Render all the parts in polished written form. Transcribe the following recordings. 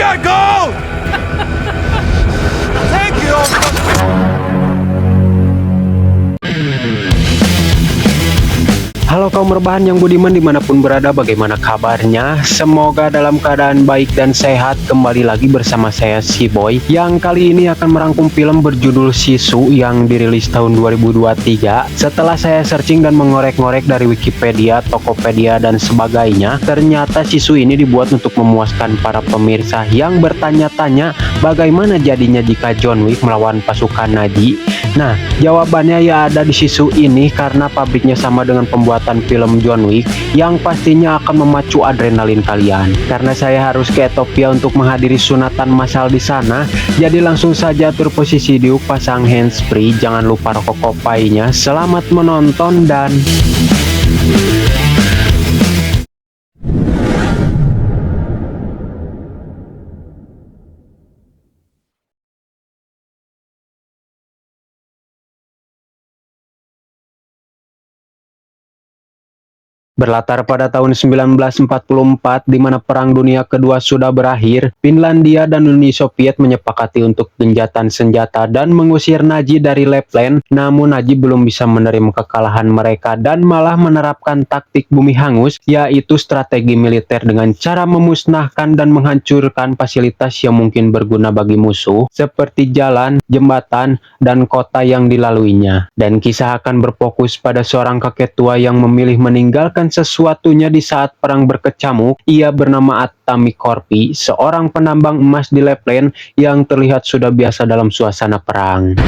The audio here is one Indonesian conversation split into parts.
got gold! Thank you! Halo kaum rebahan yang budiman dimanapun berada, bagaimana kabarnya? Semoga dalam keadaan baik dan sehat. Kembali lagi bersama saya si Boy, yang kali ini akan merangkum film berjudul Sisu yang dirilis tahun 2023. Setelah saya searching dan mengorek-ngorek dari Wikipedia, Tokopedia, dan sebagainya, ternyata Sisu ini dibuat untuk memuaskan para pemirsa yang bertanya-tanya bagaimana jadinya jika John Wick melawan pasukan Nazi. Nah, jawabannya ya ada di Sisu ini, karena pabriknya sama dengan pembuatan film John Wick yang pastinya akan memacu adrenalin kalian. Karena saya harus ke Ethiopia untuk menghadiri sunatan massal di sana, jadi langsung saja atur posisi diuk, pasang handsfree, jangan lupa rokok kopainya. Selamat menonton dan berlatar pada tahun 1944, di mana Perang Dunia Kedua sudah berakhir. Finlandia dan Uni Soviet menyepakati untuk gencatan senjata dan mengusir Nazi dari Lapland. Namun Nazi belum bisa menerima kekalahan mereka dan malah menerapkan taktik bumi hangus, yaitu strategi militer dengan cara memusnahkan dan menghancurkan fasilitas yang mungkin berguna bagi musuh, seperti jalan, jembatan, dan kota yang dilaluinya. Dan kisah akan berfokus pada seorang kakek tua yang memilih meninggalkan sesuatunya di saat perang berkecamuk. Ia bernama Atami Korpi, seorang penambang emas di Lapland yang terlihat sudah biasa dalam suasana perang.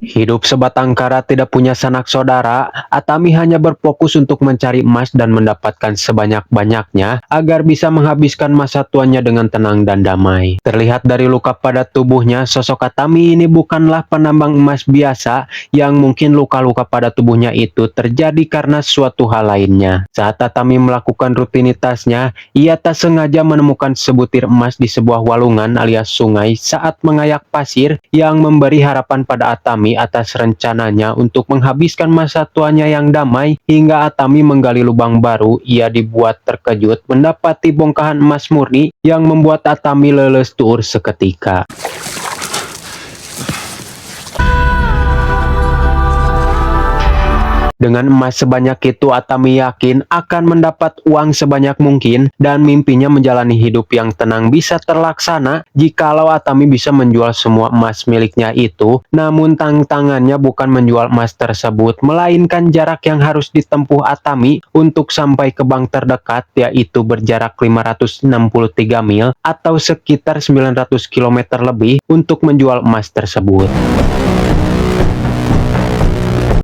Hidup sebatang kara, tidak punya sanak saudara, Atami hanya berfokus untuk mencari emas dan mendapatkan sebanyak-banyaknya agar bisa menghabiskan masa tuanya dengan tenang dan damai. Terlihat dari luka pada tubuhnya, sosok Atami ini bukanlah penambang emas biasa yang mungkin luka-luka pada tubuhnya itu terjadi karena suatu hal lainnya. Saat Atami melakukan rutinitasnya, ia tak sengaja menemukan sebutir emas di sebuah walungan alias sungai saat mengayak pasir, yang memberi harapan pada Atami atas rencananya untuk menghabiskan masa tuanya yang damai. Hingga Atami menggali lubang baru, ia dibuat terkejut mendapati bongkahan emas murni yang membuat Atami leles tuur seketika. Dengan emas sebanyak itu, Atami yakin akan mendapat uang sebanyak mungkin dan mimpinya menjalani hidup yang tenang bisa terlaksana jikalau Atami bisa menjual semua emas miliknya itu. Namun tantangannya bukan menjual emas tersebut, melainkan jarak yang harus ditempuh Atami untuk sampai ke bank terdekat, yaitu berjarak 563 mil atau sekitar 900 km lebih untuk menjual emas tersebut.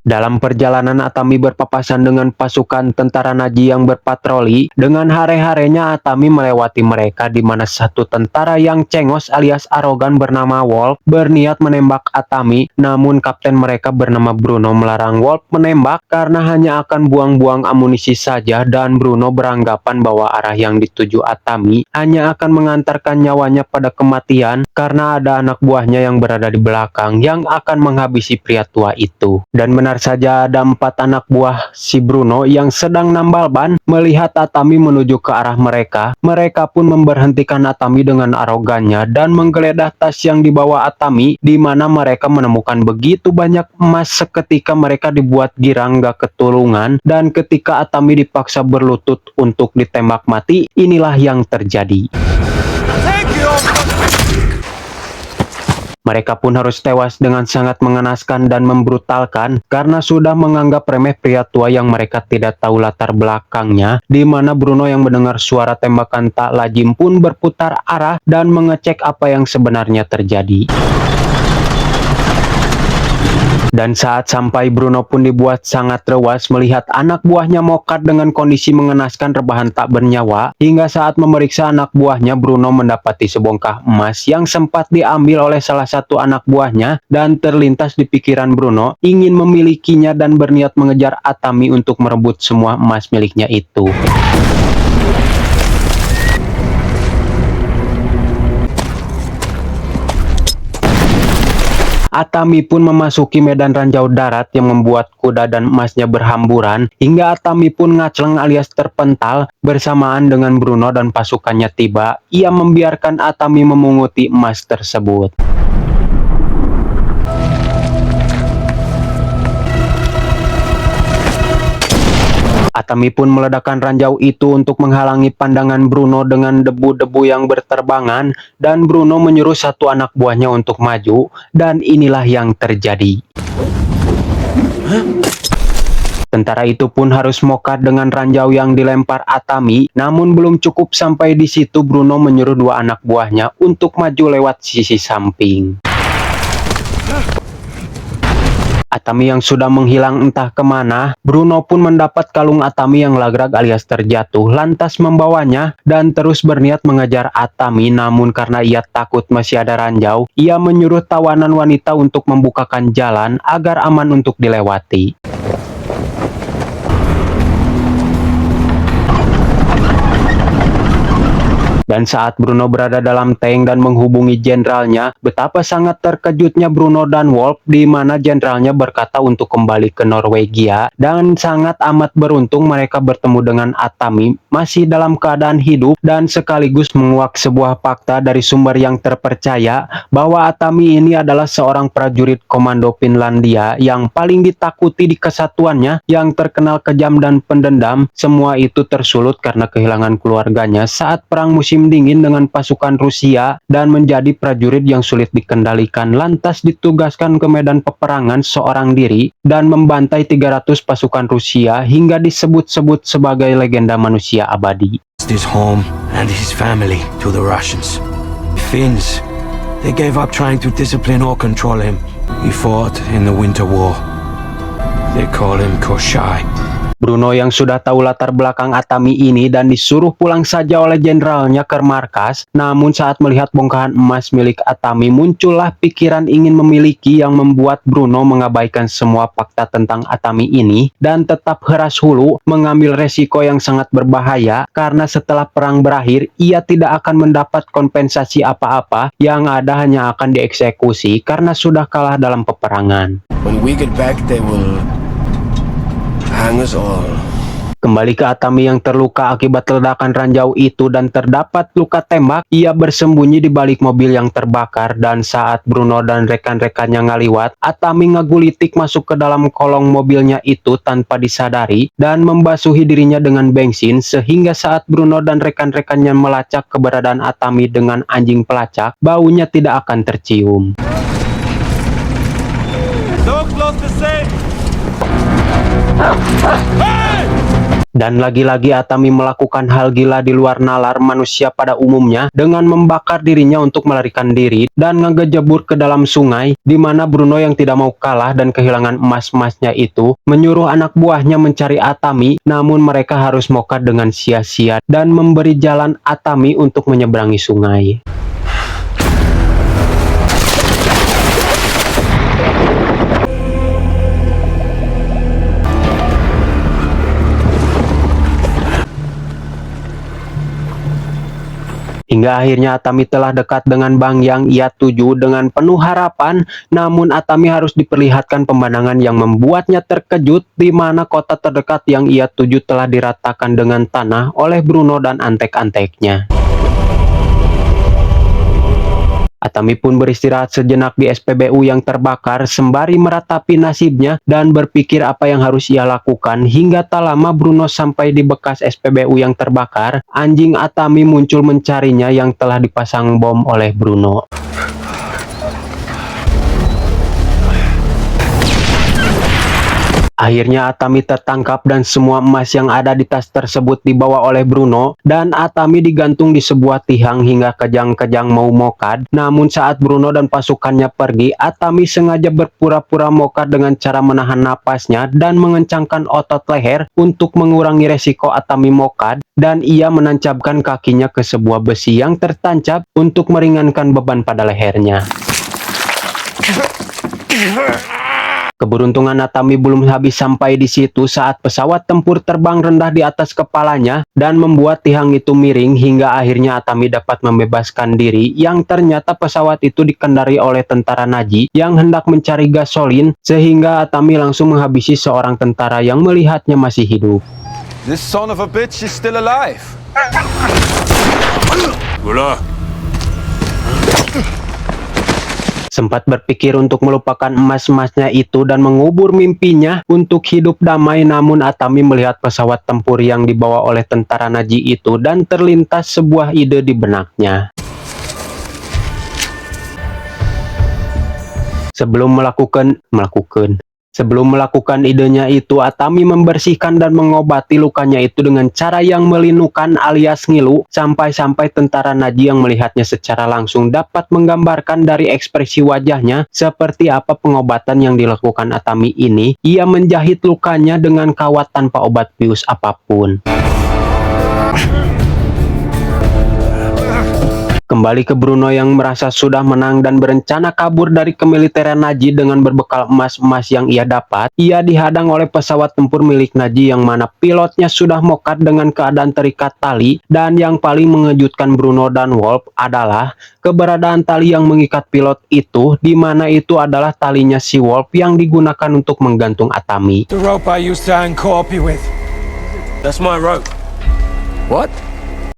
Dalam perjalanan, Atami berpapasan dengan pasukan tentara Nazi yang berpatroli. Dengan hare-harenya Atami melewati mereka, di mana satu tentara yang cengos alias arogan bernama Wolf berniat menembak Atami. Namun kapten mereka bernama Bruno melarang Wolf menembak karena hanya akan buang-buang amunisi saja, dan Bruno beranggapan bahwa arah yang dituju Atami hanya akan mengantarkan nyawanya pada kematian karena ada anak buahnya yang berada di belakang yang akan menghabisi pria tua itu. Dan benar saja, ada 4 anak buah si Bruno yang sedang nambal ban. Melihat Atami menuju ke arah mereka, mereka pun memberhentikan Atami dengan arogannya dan menggeledah tas yang dibawa Atami, di mana mereka menemukan begitu banyak emas. Seketika mereka dibuat girang gak ketulungan, dan ketika Atami dipaksa berlutut untuk ditembak mati, inilah yang terjadi. Mereka pun harus tewas dengan sangat mengenaskan dan membrutalkan karena sudah menganggap remeh pria tua yang mereka tidak tahu latar belakangnya, di mana Bruno yang mendengar suara tembakan tak lazim pun berputar arah dan mengecek apa yang sebenarnya terjadi. Dan saat sampai, Bruno pun dibuat sangat rewas melihat anak buahnya mokat dengan kondisi mengenaskan, rebahan tak bernyawa. Hingga saat memeriksa anak buahnya, Bruno mendapati sebongkah emas yang sempat diambil oleh salah satu anak buahnya, dan terlintas di pikiran Bruno ingin memilikinya dan berniat mengejar Atami untuk merebut semua emas miliknya itu. Atami pun memasuki medan ranjau darat yang membuat kuda dan emasnya berhamburan, hingga Atami pun ngacleng alias terpental. Bersamaan dengan Bruno dan pasukannya tiba, ia membiarkan Atami memunguti emas tersebut. Atami pun meledakkan ranjau itu untuk menghalangi pandangan Bruno dengan debu-debu yang berterbangan, dan Bruno menyuruh satu anak buahnya untuk maju, dan inilah yang terjadi. Tentara itu pun harus mokat dengan ranjau yang dilempar Atami, namun belum cukup sampai di situ Bruno menyuruh dua anak buahnya untuk maju lewat sisi samping. Atami yang sudah menghilang entah kemana, Bruno pun mendapat kalung Atami yang lagrag alias terjatuh, lantas membawanya dan terus berniat mengejar Atami, namun karena ia takut masih ada ranjau, ia menyuruh tawanan wanita untuk membukakan jalan agar aman untuk dilewati. Dan saat Bruno berada dalam tank dan menghubungi jenderalnya, betapa sangat terkejutnya Bruno dan Wolf, di mana jenderalnya berkata untuk kembali ke Norwegia, dan sangat amat beruntung mereka bertemu dengan Atami masih dalam keadaan hidup, dan sekaligus menguak sebuah fakta dari sumber yang terpercaya bahwa Atami ini adalah seorang prajurit komando Finlandia yang paling ditakuti di kesatuannya, yang terkenal kejam dan pendendam. Semua itu tersulut karena kehilangan keluarganya saat perang musim dingin dengan pasukan Rusia, dan menjadi prajurit yang sulit dikendalikan, lantas ditugaskan ke medan peperangan seorang diri dan membantai 300 pasukan Rusia hingga disebut-sebut sebagai legenda manusia abadi. His home and his family to the Russians. The Finns, they gave up trying to discipline or control him. He fought in the Winter War. They call him Koshai. Bruno yang sudah tahu latar belakang Atami ini dan disuruh pulang saja oleh jenderalnya ke markas, namun saat melihat bongkahan emas milik Atami, muncullah pikiran ingin memiliki yang membuat Bruno mengabaikan semua fakta tentang Atami ini dan tetap keras hulu mengambil resiko yang sangat berbahaya, karena setelah perang berakhir ia tidak akan mendapat kompensasi apa-apa, yang ada hanya akan dieksekusi karena sudah kalah dalam peperangan. When we get back, they will hang us all. Kembali ke Atami yang terluka akibat ledakan ranjau itu dan terdapat luka tembak, ia bersembunyi di balik mobil yang terbakar, dan saat Bruno dan rekan-rekannya ngaliwat, Atami ngagulitik masuk ke dalam kolong mobilnya itu tanpa disadari dan membasuhi dirinya dengan bensin, sehingga saat Bruno dan rekan-rekannya melacak keberadaan Atami dengan anjing pelacak, baunya tidak akan tercium. So close to safe. Dan lagi-lagi Atami melakukan hal gila di luar nalar manusia pada umumnya dengan membakar dirinya untuk melarikan diri dan ngegejebur ke dalam sungai, di mana Bruno yang tidak mau kalah dan kehilangan emas-emasnya itu menyuruh anak buahnya mencari Atami, namun mereka harus mokat dengan sia-sia dan memberi jalan Atami untuk menyeberangi sungai. Hingga akhirnya Atami telah dekat dengan bank yang ia tuju dengan penuh harapan, namun Atami harus diperlihatkan pemandangan yang membuatnya terkejut, di mana kota terdekat yang ia tuju telah diratakan dengan tanah oleh Bruno dan antek-anteknya. Atami pun beristirahat sejenak di SPBU yang terbakar sembari meratapi nasibnya dan berpikir apa yang harus ia lakukan, hingga tak lama Bruno sampai di bekas SPBU yang terbakar. Anjing Atami muncul mencarinya yang telah dipasang bom oleh Bruno. Akhirnya Atami tertangkap dan semua emas yang ada di tas tersebut dibawa oleh Bruno, dan Atami digantung di sebuah tiang hingga kejang-kejang mau mokad. Namun saat Bruno dan pasukannya pergi, Atami sengaja berpura-pura mokad dengan cara menahan napasnya dan mengencangkan otot leher untuk mengurangi resiko Atami mokad, dan ia menancapkan kakinya ke sebuah besi yang tertancap untuk meringankan beban pada lehernya. Keberuntungan Atami belum habis sampai di situ saat pesawat tempur terbang rendah di atas kepalanya dan membuat tiang itu miring hingga akhirnya Atami dapat membebaskan diri yang ternyata pesawat itu dikendari oleh tentara Nazi yang hendak mencari gasolin sehingga Atami langsung menghabisi seorang tentara yang melihatnya masih hidup. This son of a bitch is still alive. Gula. Sempat berpikir untuk melupakan emas-emasnya itu dan mengubur mimpinya untuk hidup damai, namun Atami melihat pesawat tempur yang dibawa oleh tentara Nazi itu dan terlintas sebuah ide di benaknya. Sebelum melakukan idenya itu, Atami membersihkan dan mengobati lukanya itu dengan cara yang melinukan alias ngilu, sampai-sampai tentara Nazi yang melihatnya secara langsung dapat menggambarkan dari ekspresi wajahnya seperti apa pengobatan yang dilakukan Atami ini. Ia menjahit lukanya dengan kawat tanpa obat bius apapun. Kembali ke Bruno yang merasa sudah menang dan berencana kabur dari kemiliteran Nazi dengan berbekal emas-emas yang ia dapat. Ia dihadang oleh pesawat tempur milik Nazi yang mana pilotnya sudah mokat dengan keadaan terikat tali, dan yang paling mengejutkan Bruno dan Wolf adalah keberadaan tali yang mengikat pilot itu, di mana itu adalah talinya si Wolf yang digunakan untuk menggantung Atami. The rope I used to hang Corpy with. That's my rope. What?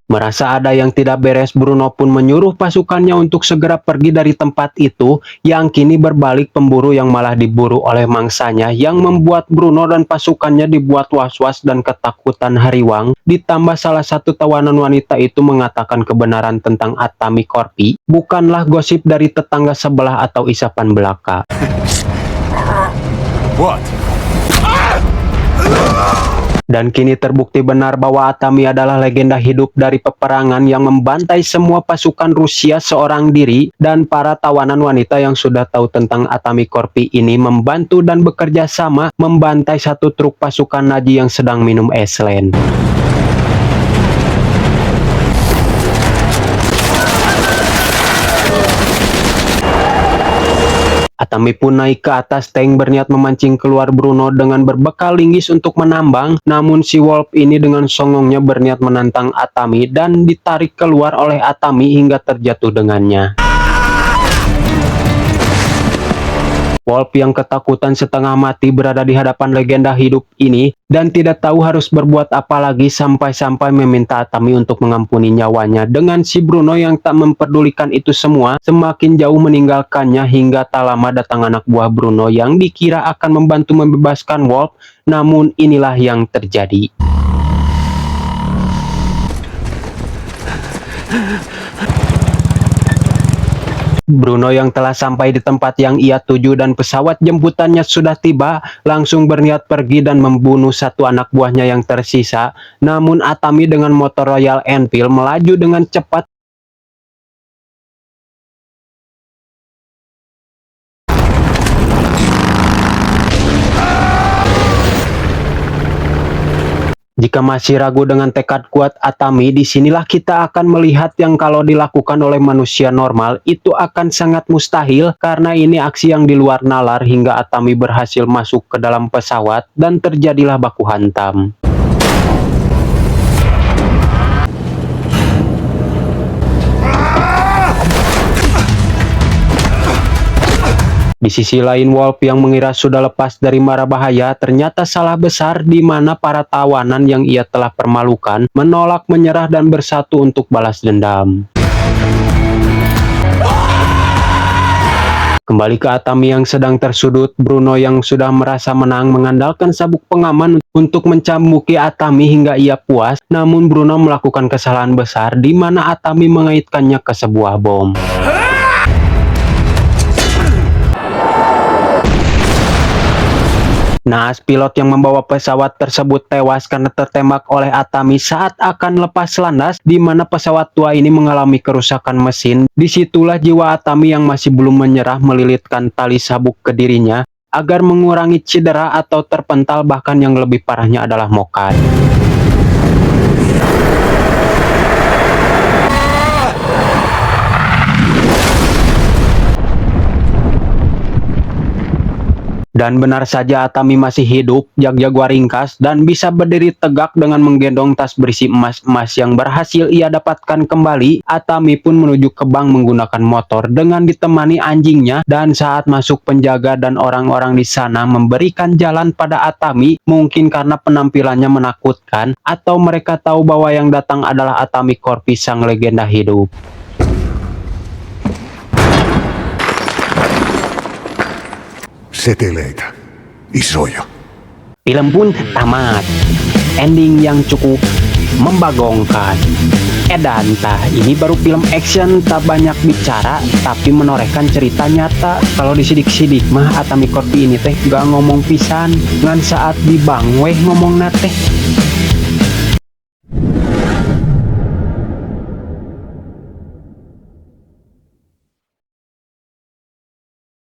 Merasa ada yang tidak beres, Bruno pun menyuruh pasukannya untuk segera pergi dari tempat itu, yang kini berbalik pemburu yang malah diburu oleh mangsanya, yang membuat Bruno dan pasukannya dibuat was-was dan ketakutan hariwang. Ditambah salah satu tawanan wanita itu mengatakan kebenaran tentang Atami Corpy, bukanlah gosip dari tetangga sebelah atau isapan belaka. What? Dan kini terbukti benar bahwa Atami adalah legenda hidup dari peperangan yang membantai semua pasukan Rusia seorang diri, dan para tawanan wanita yang sudah tahu tentang Atami Corpy ini membantu dan bekerja sama membantai satu truk pasukan Nazi yang sedang minum Eslen. Atami pun naik ke atas tank berniat memancing keluar Bruno dengan berbekal linggis untuk menambang, namun si Wolf ini dengan songongnya berniat menantang Atami dan ditarik keluar oleh Atami hingga terjatuh dengannya. Wolf yang ketakutan setengah mati berada di hadapan legenda hidup ini dan tidak tahu harus berbuat apa lagi, sampai-sampai meminta Atami untuk mengampuni nyawanya, dengan si Bruno yang tak memperdulikan itu semua semakin jauh meninggalkannya hingga tak lama datang anak buah Bruno yang dikira akan membantu membebaskan Wolf, namun inilah yang terjadi. Bruno yang telah sampai di tempat yang ia tuju dan pesawat jemputannya sudah tiba, langsung berniat pergi dan membunuh satu anak buahnya yang tersisa. Namun Atami dengan motor Royal Enfield melaju dengan cepat Jika masih ragu dengan tekad kuat Atami, disinilah kita akan melihat yang kalau dilakukan oleh manusia normal itu akan sangat mustahil, karena ini aksi yang di luar nalar hingga Atami berhasil masuk ke dalam pesawat dan terjadilah baku hantam. Di sisi lain, Wolf yang mengira sudah lepas dari mara bahaya ternyata salah besar, di mana para tawanan yang ia telah permalukan menolak menyerah dan bersatu untuk balas dendam. Kembali ke Atami yang sedang tersudut, Bruno yang sudah merasa menang mengandalkan sabuk pengaman untuk mencambuki Atami hingga ia puas, namun Bruno melakukan kesalahan besar di mana Atami mengaitkannya ke sebuah bom. Naas pilot yang membawa pesawat tersebut tewas karena tertembak oleh Atami saat akan lepas landas, di mana pesawat tua ini mengalami kerusakan mesin. Disitulah jiwa Atami yang masih belum menyerah melilitkan tali sabuk ke dirinya agar mengurangi cedera atau terpental, bahkan yang lebih parahnya adalah mokat. Dan benar saja Atami masih hidup, jaguar ringkas, dan bisa berdiri tegak dengan menggendong tas berisi emas-emas yang berhasil ia dapatkan kembali. Atami pun menuju ke bank menggunakan motor dengan ditemani anjingnya, dan saat masuk penjaga dan orang-orang di sana memberikan jalan pada Atami, mungkin karena penampilannya menakutkan, atau mereka tahu bahwa yang datang adalah Atami Corpy, sang legenda hidup. Seteleitä. Isoja. Film pun tamat. Ending yang cukup membagongkan. Edan tah, ini baru film action tak banyak bicara tapi menorehkan cerita nyata. Kalau disidik-sidik mah Atami Corpy ini teh gak ngomong pisan ngan saat di bang weh ngomong teh.